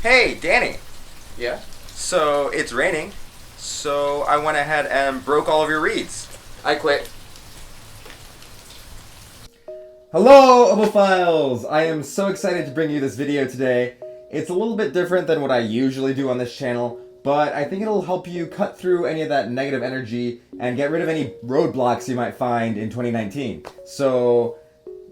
Hey, Danny. Yeah? So it's raining, so I went ahead and broke all of your reeds. I quit. Hello, Obophiles! I am so excited to bring you this video today. It's a little bit different than what I usually do on this channel, but I think it'll help you cut through any of that negative energy and get rid of any roadblocks you might find in 2019. So,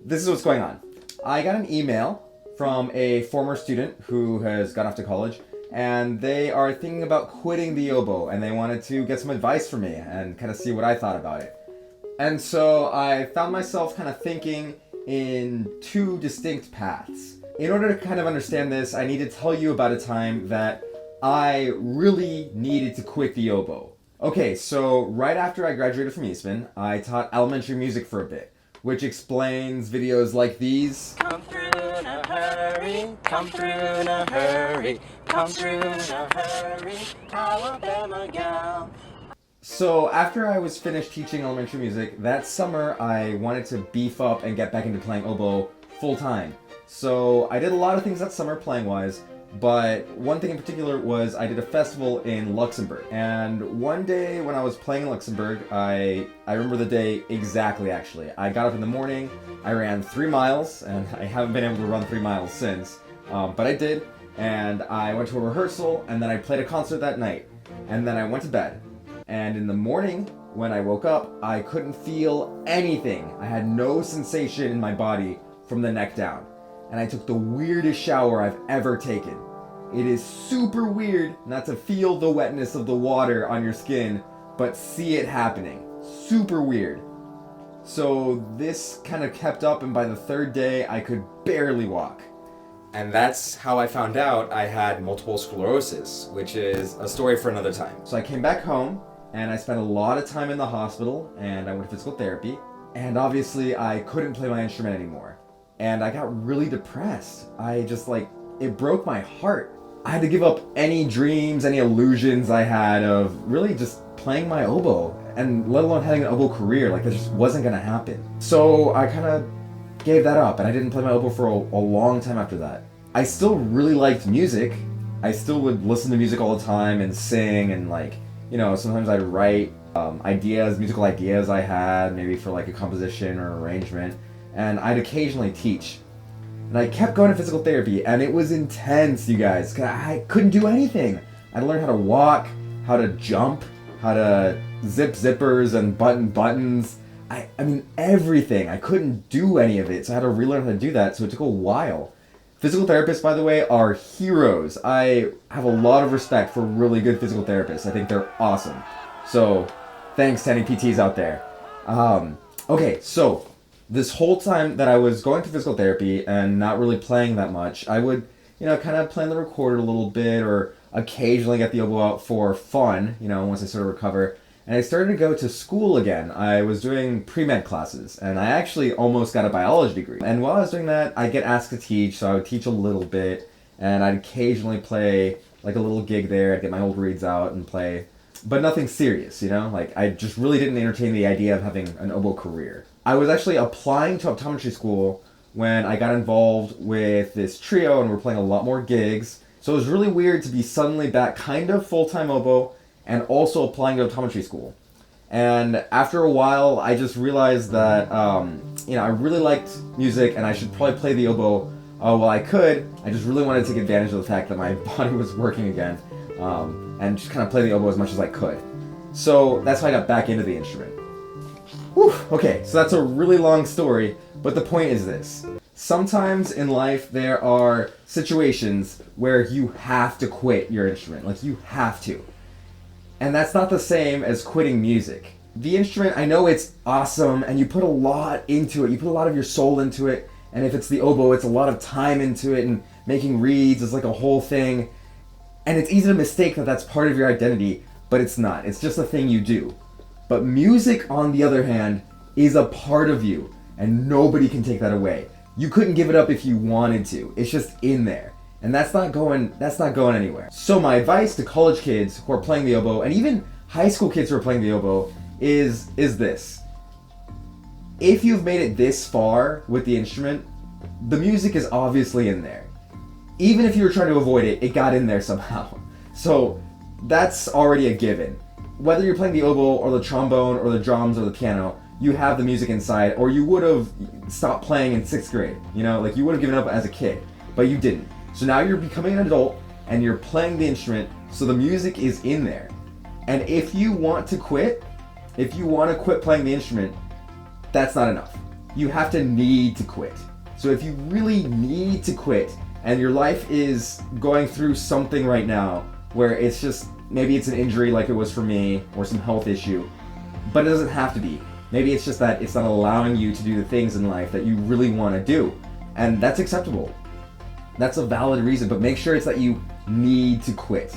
this is what's going on. I got an email from a former student who has gone off to college, and they are thinking about quitting the oboe, and they wanted to get some advice from me and kind of see what I thought about it. And so I found myself kind of thinking in two distinct paths. In order to kind of understand this, I need to tell you about a time that I really needed to quit the oboe. Okay, so right after I graduated from Eastman, I taught elementary music for a bit, which explains videos like these. Come through in a hurry, come through in a hurry, come through in a hurry, Alabama gal. So after I was finished teaching elementary music, that summer I wanted to beef up and get back into playing oboe full time. So I did a lot of things that summer playing wise, but one thing in particular was I did a festival in Luxembourg. And one day when I was playing in Luxembourg, I remember the day exactly actually. I got up in the morning, I ran 3 miles, and I haven't been able to run 3 miles since, but I did. And I went to a rehearsal, and then I played a concert that night. And then I went to bed. And in the morning, when I woke up, I couldn't feel anything. I had no sensation in my body from the neck down. And I took the weirdest shower I've ever taken. It is super weird not to feel the wetness of the water on your skin, but see it happening. Super weird. So this kind of kept up, and by the third day, I could barely walk. And that's how I found out I had multiple sclerosis, which is a story for another time. So I came back home, and I spent a lot of time in the hospital, and I went to physical therapy, and obviously I couldn't play my instrument anymore. And I got really depressed. It broke my heart. I had to give up any dreams, any illusions I had of really just playing my oboe, and let alone having an oboe career. That just wasn't gonna happen. So I kind of gave that up, and I didn't play my oboe for a long time after that. I still really liked music. I still would listen to music all the time and sing, and sometimes I'd write musical ideas I had, maybe for a composition or arrangement, and I'd occasionally teach. And I kept going to physical therapy, and it was intense, you guys. I couldn't do anything. I had to learn how to walk, how to jump, how to zip zippers and button buttons. I mean, everything. I couldn't do any of it, so I had to relearn how to do that, so it took a while. Physical therapists, by the way, are heroes. I have a lot of respect for really good physical therapists. I think they're awesome. So, thanks to any PTs out there. Okay, so this whole time that I was going to physical therapy and not really playing that much, I would, kind of play on the recorder a little bit, or occasionally get the oboe out for fun, once I sort of recover. And I started to go to school again. I was doing pre-med classes, and I actually almost got a biology degree. And while I was doing that, I'd get asked to teach, so I would teach a little bit, and I'd occasionally play a little gig there. I'd get my old reeds out and play, but nothing serious, I just really didn't entertain the idea of having an oboe career. I was actually applying to optometry school when I got involved with this trio, and we're playing a lot more gigs. So it was really weird to be suddenly back kind of full-time oboe, and also applying to optometry school. And after a while, I just realized that, I really liked music, and I should probably play the oboe while I could. I just really wanted to take advantage of the fact that my body was working again, and just kind of play the oboe as much as I could. So that's how I got back into the instrument. Whew, okay, so that's a really long story, but the point is this. Sometimes in life there are situations where you have to quit your instrument. You have to. And that's not the same as quitting music. The instrument, I know it's awesome, and you put a lot into it. You put a lot of your soul into it, and if it's the oboe, it's a lot of time into it, and making reeds is a whole thing. And it's easy to mistake that that's part of your identity, but it's not. It's just a thing you do. But music, on the other hand, is a part of you, and nobody can take that away. You couldn't give it up if you wanted to. It's just in there. And that's not going anywhere. So my advice to college kids who are playing the oboe, and even high school kids who are playing the oboe, is this. If you've made it this far with the instrument, the music is obviously in there. even if you were trying to avoid it, it got in there somehow. So that's already a given. Whether you're playing the oboe or the trombone or the drums or the piano, you have the music inside, or you would have stopped playing in 6th grade. You know, like you would have given up as a kid, but you didn't. So now you're becoming an adult and you're playing the instrument, so the music is in there. And if you want to quit, if you want to quit playing the instrument, that's not enough. You have to need to quit. So if you really need to quit and your life is going through something right now where it's just, maybe it's an injury like it was for me or some health issue, but it doesn't have to be. Maybe it's just that it's not allowing you to do the things in life that you really want to do. And that's acceptable. That's a valid reason, but make sure it's that you need to quit.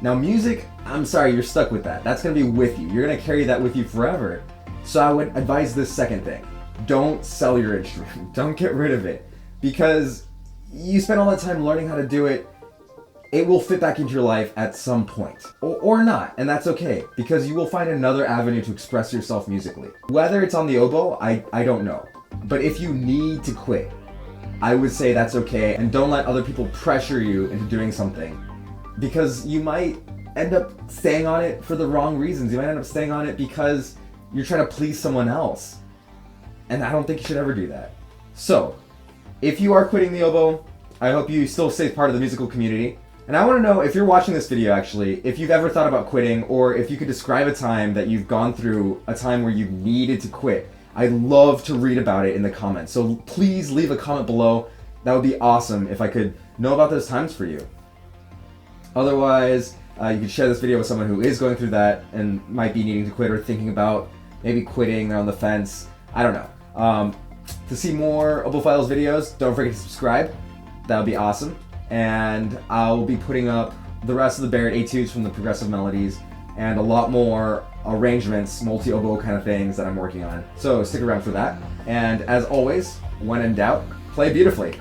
Now music, I'm sorry, you're stuck with that. That's going to be with you. You're going to carry that with you forever. So I would advise this second thing. Don't sell your instrument. Don't get rid of it. Because you spend all that time learning how to do it, it will fit back into your life at some point. Or not, and that's okay. Because you will find another avenue to express yourself musically. Whether it's on the oboe, I don't know. But if you need to quit, I would say that's okay. And don't let other people pressure you into doing something. Because you might end up staying on it for the wrong reasons. You might end up staying on it because you're trying to please someone else. And I don't think you should ever do that. So, if you are quitting the oboe, I hope you still stay part of the musical community. And I want to know, if you're watching this video actually, if you've ever thought about quitting, or if you could describe a time that you've gone through, a time where you needed to quit. I'd love to read about it in the comments. So please leave a comment below. That would be awesome if I could know about those times for you. Otherwise, you could share this video with someone who is going through that and might be needing to quit or thinking about maybe quitting, they're on the fence. I don't know. To see more Obophiles videos, don't forget to subscribe. That would be awesome. And I'll be putting up the rest of the Barrett etudes from the Progressive Melodies and a lot more arrangements, multi-oboe kind of things that I'm working on. So stick around for that. And as always, when in doubt, play beautifully.